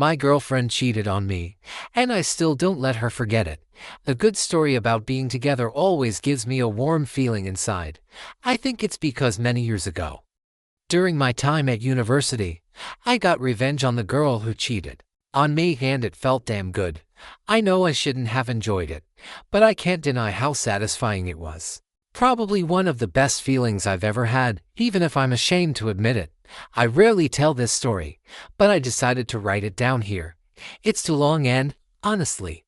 My girlfriend cheated on me, and I still don't let her forget it. A good story about being together always gives me a warm feeling inside. I think it's because many years ago, during my time at university, I got revenge on the girl who cheated on me, and it felt damn good. I know I shouldn't have enjoyed it, but I can't deny how satisfying it was. Probably one of the best feelings I've ever had, even if I'm ashamed to admit it. I rarely tell this story, but I decided to write it down here. It's too long and, honestly,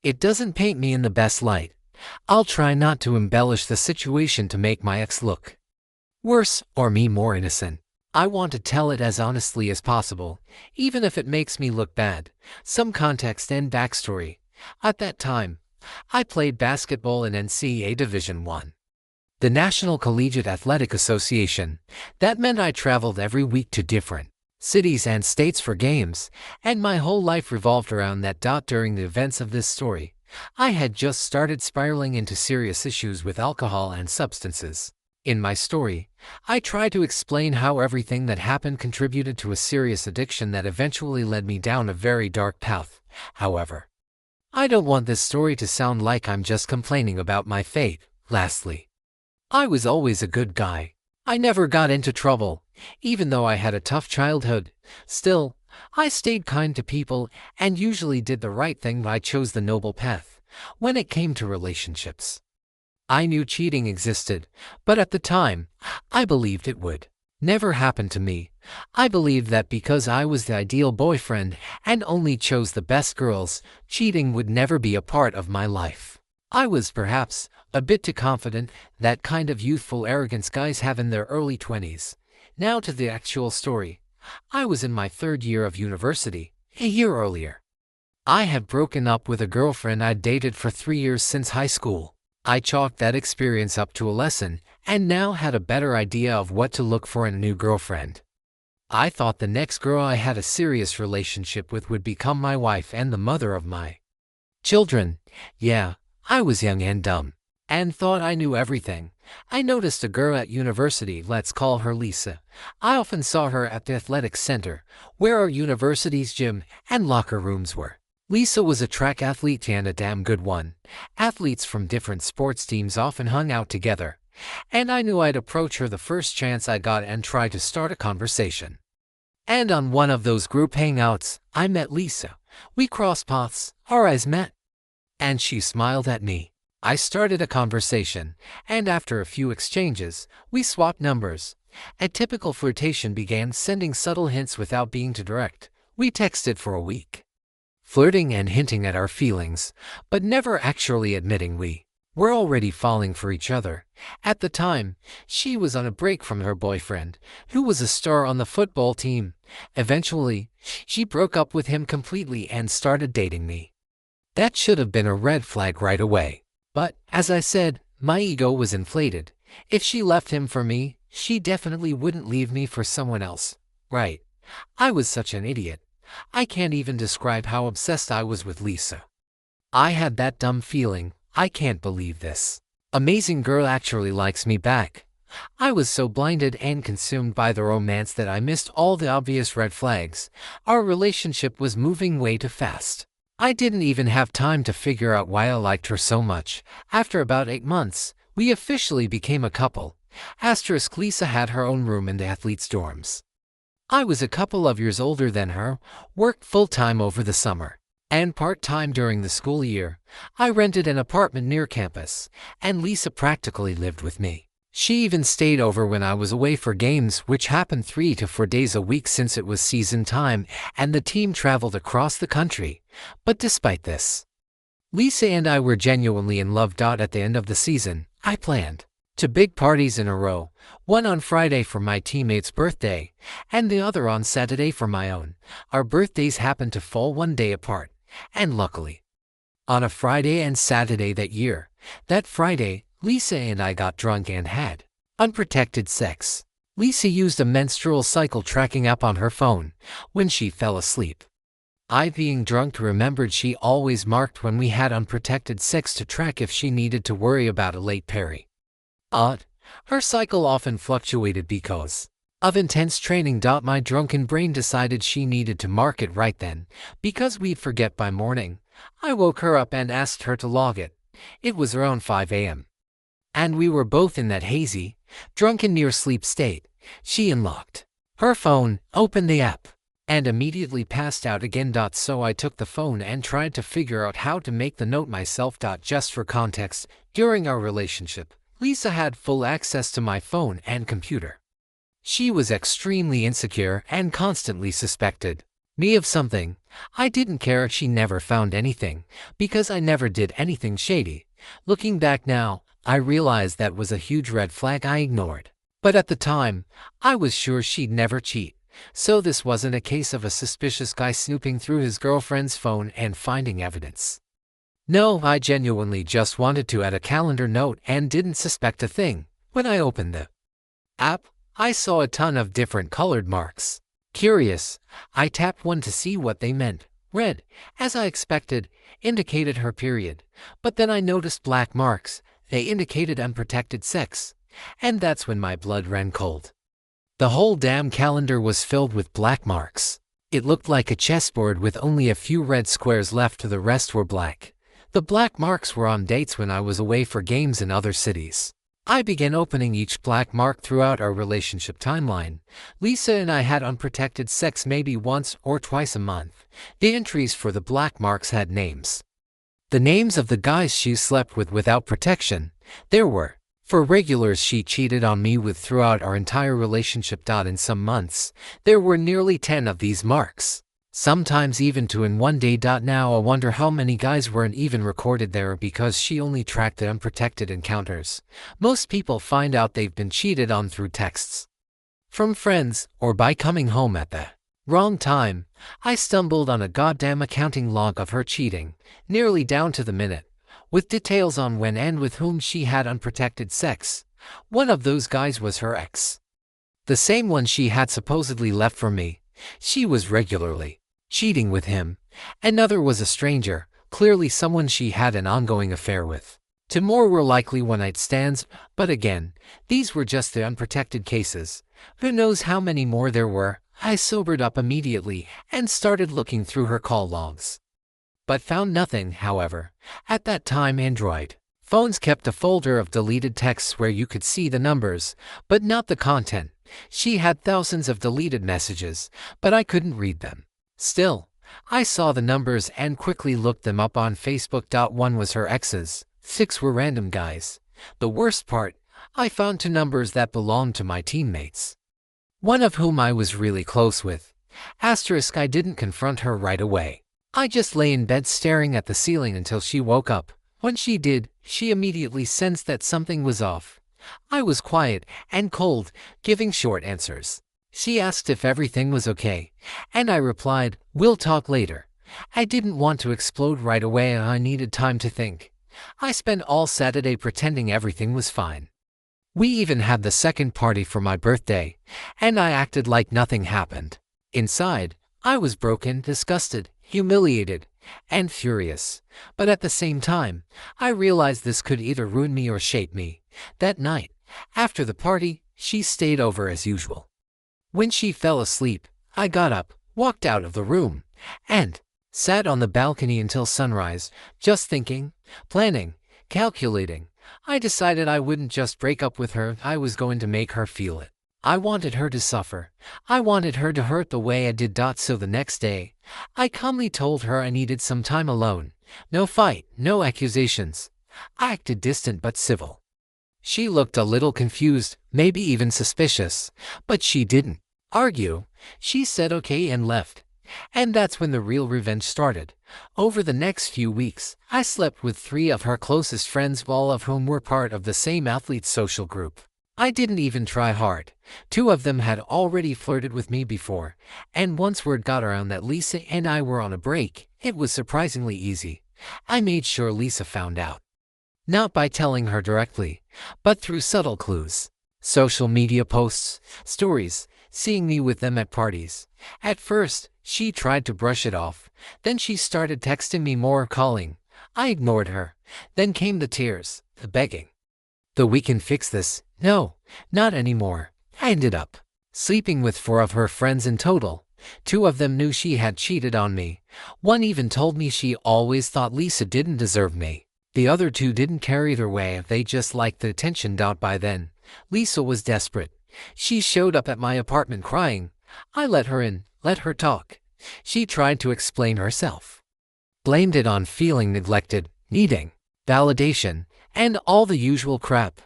it doesn't paint me in the best light. I'll try not to embellish the situation to make my ex look worse or me more innocent. I want to tell it as honestly as possible, even if it makes me look bad. Some context and backstory. At that time, I played basketball in NCAA Division I, the National Collegiate Athletic Association. That meant I traveled every week to different cities and states for games, and my whole life revolved around that. During the events of this story, I had just started spiraling into serious issues with alcohol and substances. In my story, I try to explain how everything that happened contributed to a serious addiction that eventually led me down a very dark path. However, I don't want this story to sound like I'm just complaining about my fate. Lastly, I was always a good guy. I never got into trouble, even though I had a tough childhood. Still, I stayed kind to people and usually did the right thing. I chose the noble path when it came to relationships. I knew cheating existed, but at the time, I believed it would never happen to me. I believed that because I was the ideal boyfriend and only chose the best girls, cheating would never be a part of my life. I was perhaps a bit too confident, that kind of youthful arrogance guys have in their early 20s. Now to the actual story. I was in my third year of university. A year earlier, I had broken up with a girlfriend I'd dated for 3 years since high school. I chalked that experience up to a lesson, and now had a better idea of what to look for in a new girlfriend. I thought the next girl I had a serious relationship with would become my wife and the mother of my children. Yeah, I was young and dumb, and thought I knew everything. I noticed a girl at university, let's call her Lisa. I often saw her at the athletic center, where our university's gym and locker rooms were. Lisa was a track athlete and a damn good one. Athletes from different sports teams often hung out together, and I knew I'd approach her the first chance I got and try to start a conversation. And on one of those group hangouts, I met Lisa. We crossed paths, our eyes met, and she smiled at me. I started a conversation, and after a few exchanges, we swapped numbers. A typical flirtation began, sending subtle hints without being too direct. We texted for a week, flirting and hinting at our feelings, but never actually admitting we were already falling for each other. At the time, she was on a break from her boyfriend, who was a star on the football team. Eventually, she broke up with him completely and started dating me. That should have been a red flag right away. But, as I said, my ego was inflated. If she left him for me, she definitely wouldn't leave me for someone else. Right. I was such an idiot. I can't even describe how obsessed I was with Lisa. I had that dumb feeling, I can't believe this amazing girl actually likes me back. I was so blinded and consumed by the romance that I missed all the obvious red flags. Our relationship was moving way too fast. I didn't even have time to figure out why I liked her so much. After about 8 months, we officially became a couple. Lisa had her own room in the athletes' dorms. I was a couple of years older than her, worked full-time over the summer, and part-time during the school year. I rented an apartment near campus, and Lisa practically lived with me. She even stayed over when I was away for games, which happened 3 to 4 days a week since it was season time and the team traveled across the country. But despite this, Lisa and I were genuinely in love. At the end of the season, I planned 2 big parties in a row, one on Friday for my teammate's birthday, and the other on Saturday for my own. Our birthdays happened to fall 1 day apart, and luckily, on a Friday and Saturday that year. That Friday, Lisa and I got drunk and had unprotected sex. Lisa used a menstrual cycle tracking app on her phone when she fell asleep. I, being drunk, remembered she always marked when we had unprotected sex to track if she needed to worry about a late peri. Her cycle often fluctuated because of intense training. My drunken brain decided she needed to mark it right then, because we'd forget by morning. I woke her up and asked her to log it. It was around 5 a.m. and we were both in that hazy, drunken near-sleep state. She unlocked her phone, opened the app, and immediately passed out again. So I took the phone and tried to figure out how to make the note myself. Just for context, during our relationship, Lisa had full access to my phone and computer. She was extremely insecure and constantly suspected me of something. I didn't care if she never found anything, because I never did anything shady. Looking back now, I realized that was a huge red flag I ignored. But at the time, I was sure she'd never cheat. So this wasn't a case of a suspicious guy snooping through his girlfriend's phone and finding evidence. No, I genuinely just wanted to add a calendar note and didn't suspect a thing. When I opened the app, I saw a ton of different colored marks. Curious, I tapped one to see what they meant. Red, as I expected, indicated her period. But then I noticed black marks. They indicated unprotected sex. And that's when my blood ran cold. The whole damn calendar was filled with black marks. It looked like a chessboard with only a few red squares left. The rest were black. The black marks were on dates when I was away for games in other cities. I began opening each black mark throughout our relationship timeline. Lisa and I had unprotected sex maybe once or twice a month. The entries for the black marks had names. The names of the guys she slept with without protection. There were. For regulars she cheated on me with throughout our entire relationship. In some months, there were nearly 10 of these marks. Sometimes even 2 in one day. Now I wonder how many guys weren't even recorded there because she only tracked the unprotected encounters. Most people find out they've been cheated on through texts from friends or by coming home at the wrong time. I stumbled on a goddamn accounting log of her cheating, nearly down to the minute, with details on when and with whom she had unprotected sex. One of those guys was her ex, the same one she had supposedly left for me. She was regularly cheating with him. Another was a stranger, clearly someone she had an ongoing affair with. 2 more were likely one-night stands, but again, these were just the unprotected cases. Who knows how many more there were? I sobered up immediately and started looking through her call logs, but found nothing. However, at that time Android phones kept a folder of deleted texts where you could see the numbers, but not the content. She had thousands of deleted messages, but I couldn't read them. Still, I saw the numbers and quickly looked them up on Facebook. 1 was her ex's, 6 were random guys. The worst part, I found 2 numbers that belonged to my teammates, one of whom I was really close with. Asterisk, I didn't confront her right away. I just lay in bed staring at the ceiling until she woke up. When she did, she immediately sensed that something was off. I was quiet and cold, giving short answers. She asked if everything was okay, and I replied, "We'll talk later." I didn't want to explode right away and I needed time to think. I spent all Saturday pretending everything was fine. We even had the second party for my birthday, and I acted like nothing happened. Inside, I was broken, disgusted, humiliated, and furious. But at the same time, I realized this could either ruin me or shape me. That night, after the party, she stayed over as usual. When she fell asleep, I got up, walked out of the room, and sat on the balcony until sunrise, just thinking, planning, calculating. I decided I wouldn't just break up with her, I was going to make her feel it. I wanted her to suffer. I wanted her to hurt the way I did. So the next day, I calmly told her I needed some time alone. No fight, no accusations. I acted distant but civil. She looked a little confused, maybe even suspicious, but she didn't argue. She said okay and left. And that's when the real revenge started. Over the next few weeks, I slept with 3 of her closest friends, all of whom were part of the same athlete social group. I didn't even try hard. 2 of them had already flirted with me before, and once word got around that Lisa and I were on a break, it was surprisingly easy. I made sure Lisa found out. Not by telling her directly, but through subtle clues. Social media posts, stories, seeing me with them at parties. At first, she tried to brush it off. Then she started texting me more, calling. I ignored her. Then came the tears, the begging. "We can fix this." No, not anymore. I ended up sleeping with 4 of her friends in total. 2 of them knew she had cheated on me. One even told me she always thought Lisa didn't deserve me. The other 2 didn't care either way, they just liked the attention. By then, Lisa was desperate. She showed up at my apartment crying. I let her in, let her talk. She tried to explain herself. Blamed it on feeling neglected, needing validation, and all the usual crap.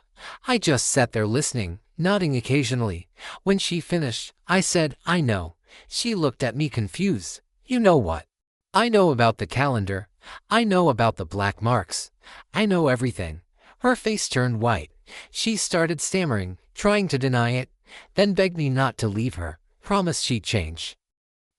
I just sat there listening, nodding occasionally. When she finished, I said, I know. She looked at me confused. You know what? I know about the calendar. I know about the black marks. I know everything. Her face turned white. She started stammering, trying to deny it, then begged me not to leave her, promised she'd change.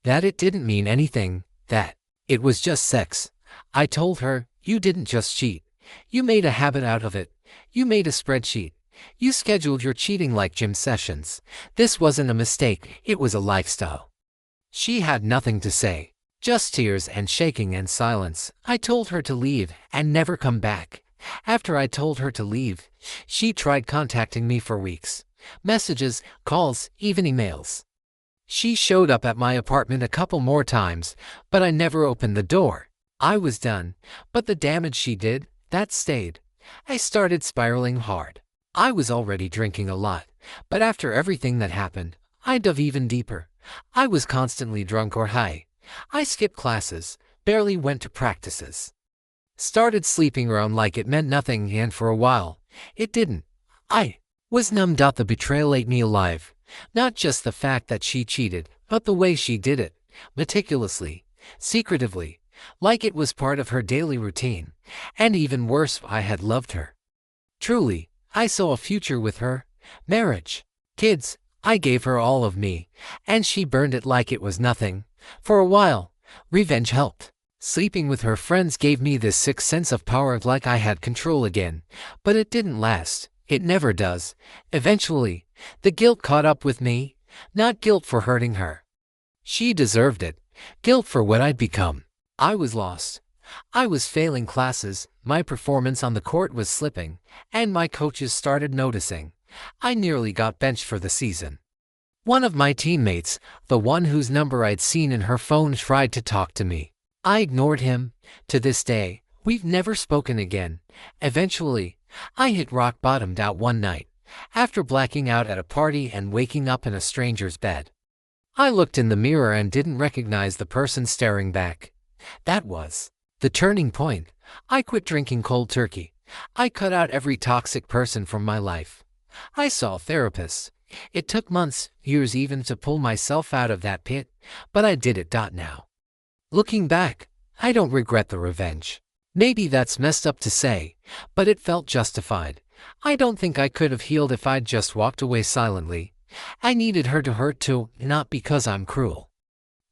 That it didn't mean anything, that it was just sex. I told her, you didn't just cheat. You made a habit out of it. You made a spreadsheet. You scheduled your cheating like gym sessions. This wasn't a mistake, it was a lifestyle. She had nothing to say, just tears and shaking and silence. I told her to leave and never come back. After I told her to leave, she tried contacting me for weeks. Messages, calls, even emails. She showed up at my apartment a couple more times, but I never opened the door. I was done, but the damage she did, that stayed. I started spiraling hard. I was already drinking a lot, but after everything that happened, I dove even deeper. I was constantly drunk or high. I skipped classes, barely went to practices. Started sleeping around like it meant nothing, and for a while, it didn't. I was numb. The betrayal ate me alive. Not just the fact that she cheated, but the way she did it, meticulously, secretively, like it was part of her daily routine. And even worse, I had loved her. Truly, I saw a future with her, marriage, kids. I gave her all of me, and she burned it like it was nothing. For a while, revenge helped. Sleeping with her friends gave me this sick sense of power, like I had control again. But it didn't last. It never does. Eventually, the guilt caught up with me. Not guilt for hurting her. She deserved it. Guilt for what I'd become. I was lost. I was failing classes, my performance on the court was slipping, and my coaches started noticing. I nearly got benched for the season. One of my teammates, the one whose number I'd seen in her phone, tried to talk to me. I ignored him. To this day, we've never spoken again. Eventually, I hit rock bottom one night, after blacking out at a party and waking up in a stranger's bed. I looked in the mirror and didn't recognize the person staring back. That was the turning point. I quit drinking cold turkey. I cut out every toxic person from my life. I saw therapists. It took months, years even, to pull myself out of that pit, but I did it. Now, looking back, I don't regret the revenge. Maybe that's messed up to say, but it felt justified. I don't think I could have healed if I'd just walked away silently. I needed her to hurt too, not because I'm cruel,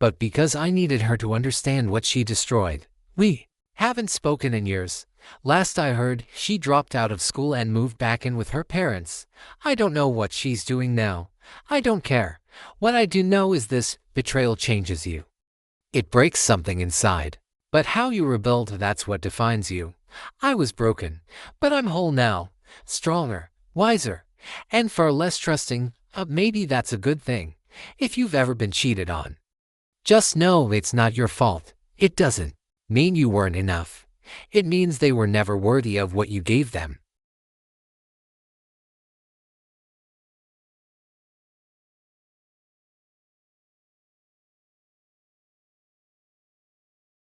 but because I needed her to understand what she destroyed. We haven't spoken in years. Last I heard, she dropped out of school and moved back in with her parents. I don't know what she's doing now. I don't care. What I do know is this: betrayal changes you. It breaks something inside. But how you rebuild, that's what defines you. I was broken, but I'm whole now. Stronger, wiser, and far less trusting. Maybe that's a good thing. If you've ever been cheated on, just know it's not your fault. It doesn't mean you weren't enough. It means they were never worthy of what you gave them.